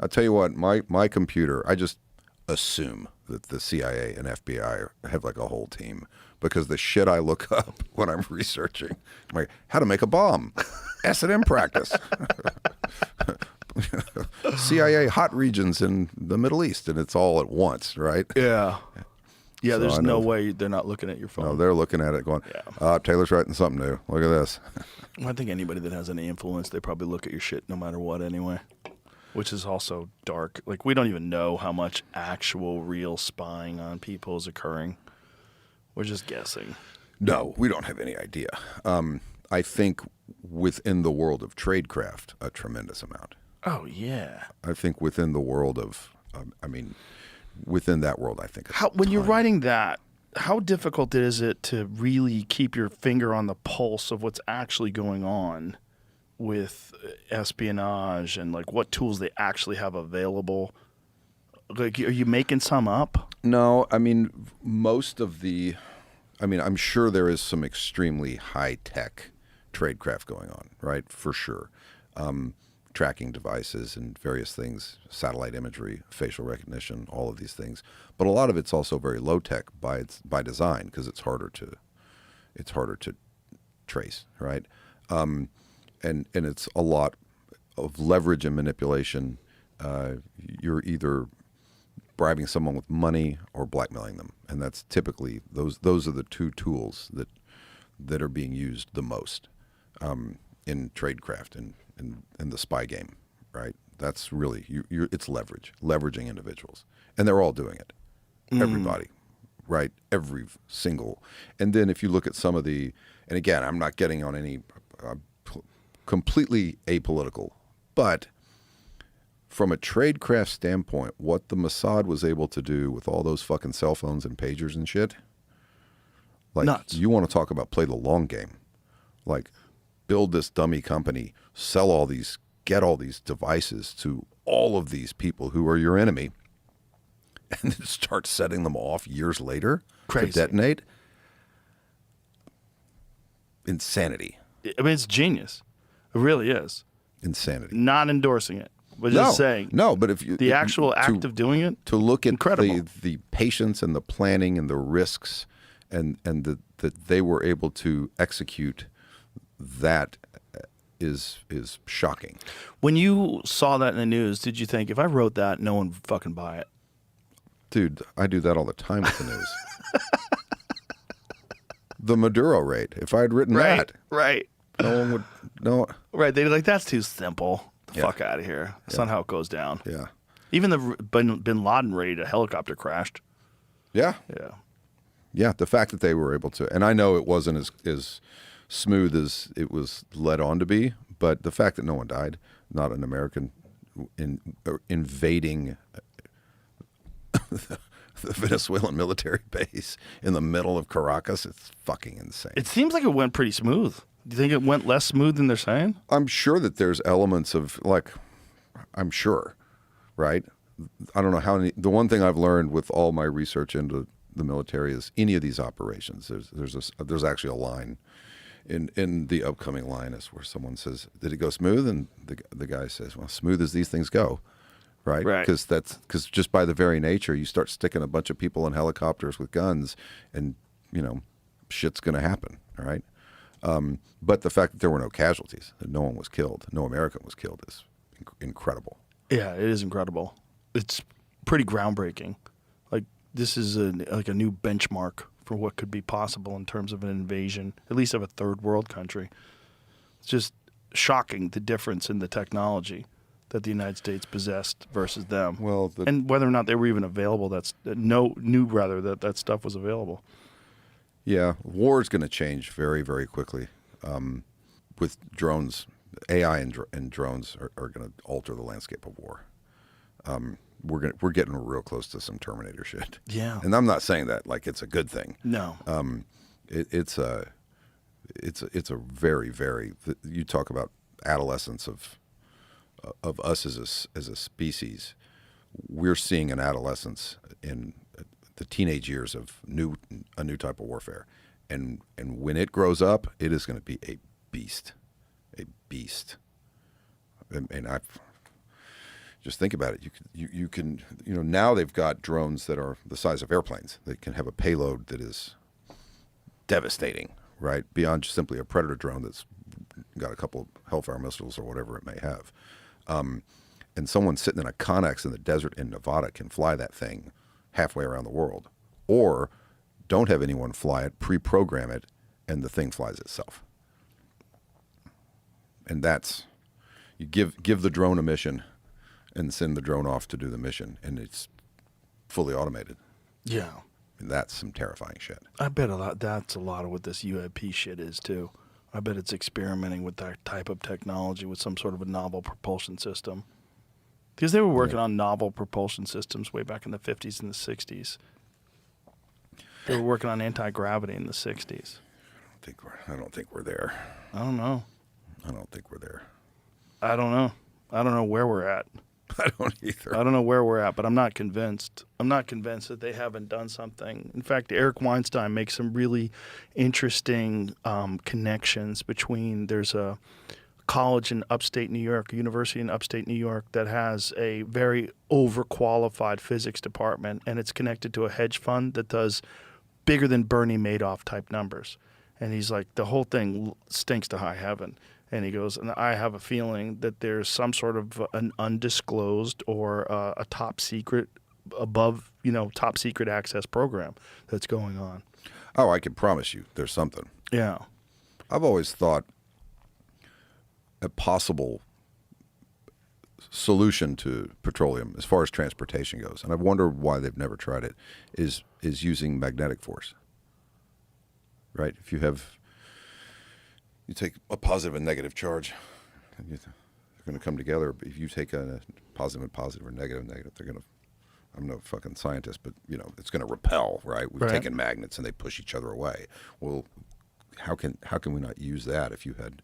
I'll tell you what, my computer, I just assume that the CIA and FBI have like a whole team because the shit I look up when I'm researching, I'm like, how to make a bomb, S&M practice, CIA hot regions in the Middle East, and it's all at once, right? Yeah. Yeah, So there's I no know- way they're not looking at your phone. No, they're looking at it going, Taylor's writing something new. Look at this. I think anybody that has any influence, they probably look at your shit no matter what anyway, which is also dark. Like, we don't even know how much actual real spying on people is occurring. We're just guessing. No, we don't have any idea. I think within the world of tradecraft, a tremendous amount. Oh, yeah. I think within the world of, within that world, I think. When you're writing that, how difficult is it to really keep your finger on the pulse of what's actually going on with espionage and like what tools they actually have available? Like, are you making some up? No, I mean, most of the, I'm sure there is some extremely high-tech tradecraft going on, right? For sure. Tracking devices and various things, satellite imagery, facial recognition, all of these things. But a lot of it's also very low-tech by design because it's harder to trace, right? And it's a lot of leverage and manipulation. You're either bribing someone with money or blackmailing them, and that's typically those are the two tools that are being used the most in tradecraft and in the spy game, right? That's really it's leveraging individuals, and they're all doing it. Everybody, right? Every single. And then if you look at some of the, and again, I'm not getting on any completely apolitical, but from a tradecraft standpoint, what the Mossad was able to do with all those fucking cell phones and pagers and shit, like, nuts. You want to talk about play the long game, like build this dummy company, sell all these, get all these devices to all of these people who are your enemy, and then start setting them off years later to detonate. Insanity. I mean, it's genius. It really is. Insanity. Not endorsing it, but just saying. No, but if you The actual act of doing it, to look at incredible. the patience and the planning and the risks and that they were able to execute, that is shocking. When you saw that in the news, did you think, if I wrote that, no one would fucking buy it? Dude, I do that all the time with the news. The Maduro rate. If I had written that, Right. no one would. No. Right. They'd be like, that's too simple. Yeah. Fuck out of here. That's not how it goes down. Yeah. Even the bin Laden raid, a helicopter crashed. Yeah. Yeah. Yeah. The fact that they were able to, and I know it wasn't as smooth as it was led on to be, but the fact that no one died, not an American invading the Venezuelan military base in the middle of Caracas, it's fucking insane. It seems like it went pretty smooth. Do you think it went less smooth than they're saying? I'm sure that there's elements of, like, I'm sure, right? I don't know how many. The one thing I've learned with all my research into the military is any of these operations, there's actually a line in the upcoming line is where someone says, "Did it go smooth?" And the guy says, "Well, smooth as these things go." Right? Because just by the very nature, you start sticking a bunch of people in helicopters with guns, and shit's going to happen. All right. But the fact that there were no casualties, that no one was killed, no American was killed, is incredible. Yeah, it is incredible. It's pretty groundbreaking. Like, this is a new benchmark for what could be possible in terms of an invasion, at least of a third world country. It's just shocking, the difference in the technology that the United States possessed versus them. Well, and whether or not they were even available, knew that stuff was available. Yeah, war is going to change very, very quickly. With drones, AI and drones are going to alter the landscape of war. We're getting real close to some Terminator shit. Yeah, and I'm not saying that like it's a good thing. No, it's a very, very. You talk about adolescence of us as a species. We're seeing an adolescence in the teenage years of a new type of warfare, and when it grows up, it is going to be a beast. And just think about it. You can now they've got drones that are the size of airplanes. They can have a payload that is devastating, right? Beyond just simply a Predator drone that's got a couple of Hellfire missiles or whatever it may have. And someone sitting in a Connex in the desert in Nevada can fly that thing halfway around the world. Or don't have anyone fly it, pre-program it, and the thing flies itself. And that's, you give the drone a mission and send the drone off to do the mission, and it's fully automated. Yeah. And that's some terrifying shit. I bet that's a lot of what this UAP shit is, too. I bet it's experimenting with that type of technology with some sort of a novel propulsion system. Because they were working on novel propulsion systems way back in the 50s and the 60s. They were working on anti-gravity in the 60s. I don't think we're there. I don't know. I don't think we're there. I don't know. I don't know where we're at. I don't either. I don't know where we're at, but I'm not convinced. I'm not convinced that they haven't done something. In fact, Eric Weinstein makes some really interesting connections between, there's a college in upstate New York, a university in upstate New York that has a very overqualified physics department, and it's connected to a hedge fund that does bigger than Bernie Madoff type numbers. And he's like, the whole thing stinks to high heaven. And he goes, and I have a feeling that there's some sort of an undisclosed or a top secret above, top secret access program that's going on. Oh, I can promise you there's something. Yeah. I've always thought a possible solution to petroleum as far as transportation goes, and I wonder why they've never tried it, is using magnetic force. Right? If you take a positive and negative charge, and they're going to come together. If you take a positive and positive or negative and negative, they're going to, I'm no fucking scientist, but it's going to repel, right? We've taken magnets and they push each other away. Well, how can we not use that if you had